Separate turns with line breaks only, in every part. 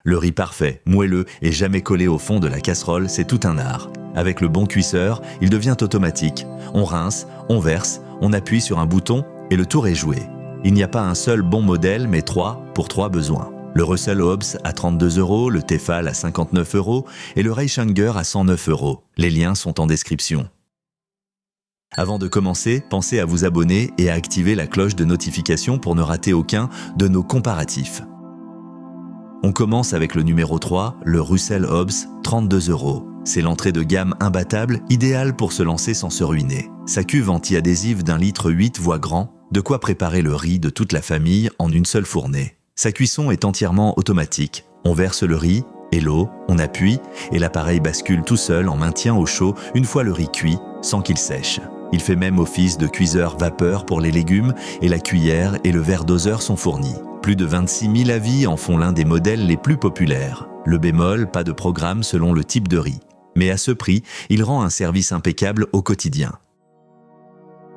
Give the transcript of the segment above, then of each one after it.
Le riz parfait, moelleux et jamais collé au fond de la casserole, c'est tout un art. Avec le bon cuisseur, il devient automatique. On rince, on verse, on appuie sur un bouton et le tour est joué. Il n'y a pas un seul bon modèle, mais 3 pour 3 besoins. Le Russell Hobbs à 32 €, le Tefal à 59 € et le Reichinger à 109 €. Les liens sont en description. Avant de commencer, pensez à vous abonner et à activer la cloche de notification pour ne rater aucun de nos comparatifs. On commence avec le numéro 3, le Russell Hobbs, 32 €. C'est l'entrée de gamme imbattable, idéale pour se lancer sans se ruiner. Sa cuve anti-adhésive d'1,8 litre voit grand, de quoi préparer le riz de toute la famille en une seule fournée. Sa cuisson est entièrement automatique. On verse le riz et l'eau, on appuie et l'appareil bascule tout seul en maintien au chaud une fois le riz cuit, sans qu'il sèche. Il fait même office de cuiseur vapeur pour les légumes et la cuillère et le verre doseur sont fournis. Plus de 26 000 avis en font l'un des modèles les plus populaires. Le bémol, pas de programme selon le type de riz. Mais à ce prix, il rend un service impeccable au quotidien.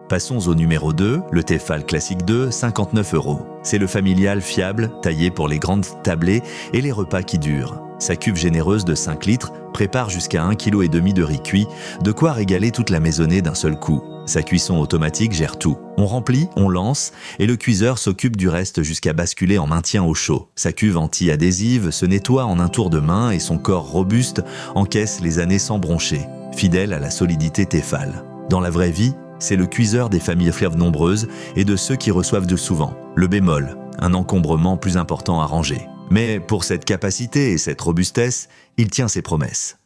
Passons au numéro 2, le Tefal Classic 2, 59 €. C'est le familial fiable, taillé pour les grandes tablées et les repas qui durent. Sa cuve généreuse de 5 litres prépare jusqu'à 1,5 kg de riz cuit, de quoi régaler toute la maisonnée d'un seul coup. Sa cuisson automatique gère tout. On remplit, on lance, et le cuiseur s'occupe du reste jusqu'à basculer en maintien au chaud. Sa cuve anti-adhésive se nettoie en un tour de main et son corps robuste encaisse les années sans broncher, fidèle à la solidité Tefal. Dans la vraie vie, c'est le cuiseur des familles fleuves nombreuses et de ceux qui reçoivent de souvent. Le bémol, un encombrement plus important à ranger. Mais pour cette capacité et cette robustesse, il tient ses promesses.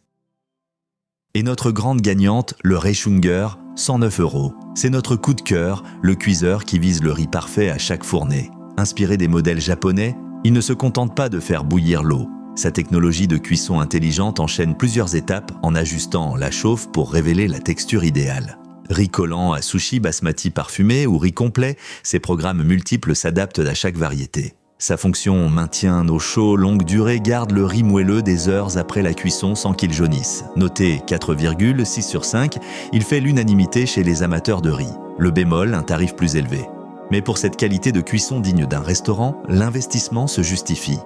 Et notre grande gagnante, le Reichinger, 109 €. C'est notre coup de cœur, le cuiseur qui vise le riz parfait à chaque fournée. Inspiré des modèles japonais, il ne se contente pas de faire bouillir l'eau. Sa technologie de cuisson intelligente enchaîne plusieurs étapes en ajustant la chauffe pour révéler la texture idéale. Riz collant à sushi basmati parfumé ou riz complet, ces programmes multiples s'adaptent à chaque variété. Sa fonction maintien au chaud longue durée garde le riz moelleux des heures après la cuisson sans qu'il jaunisse. Noté 4,6 sur 5, il fait l'unanimité chez les amateurs de riz. Le bémol, un tarif plus élevé. Mais pour cette qualité de cuisson digne d'un restaurant, l'investissement se justifie.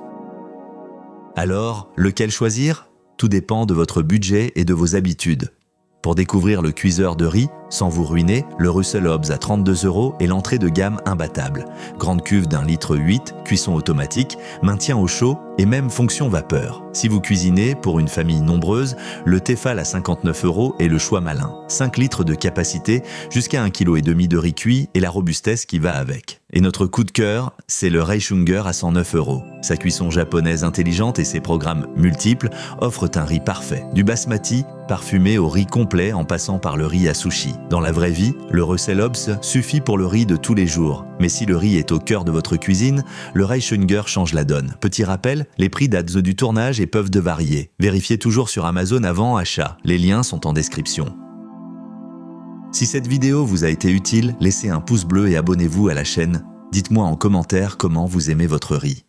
Alors, lequel choisir? Tout dépend de votre budget et de vos habitudes. Pour découvrir le cuiseur de riz, sans vous ruiner, le Russell Hobbs à 32 € est l'entrée de gamme imbattable. Grande cuve d'1,8 litre, cuisson automatique, maintien au chaud et même fonction vapeur. Si vous cuisinez pour une famille nombreuse, le Tefal à 59 € est le choix malin. 5 litres de capacité, jusqu'à 1,5 kg de riz cuit et la robustesse qui va avec. Et notre coup de cœur, c'est le Reichinger à 109 €. Sa cuisson japonaise intelligente et ses programmes multiples offrent un riz parfait. Du basmati, parfumé au riz complet en passant par le riz à sushi. Dans la vraie vie, le Russell Hobbs suffit pour le riz de tous les jours. Mais si le riz est au cœur de votre cuisine, le Reichinger change la donne. Petit rappel, les prix datent du tournage et peuvent de varier. Vérifiez toujours sur Amazon avant achat. Les liens sont en description. Si cette vidéo vous a été utile, laissez un pouce bleu et abonnez-vous à la chaîne. Dites-moi en commentaire comment vous aimez votre riz.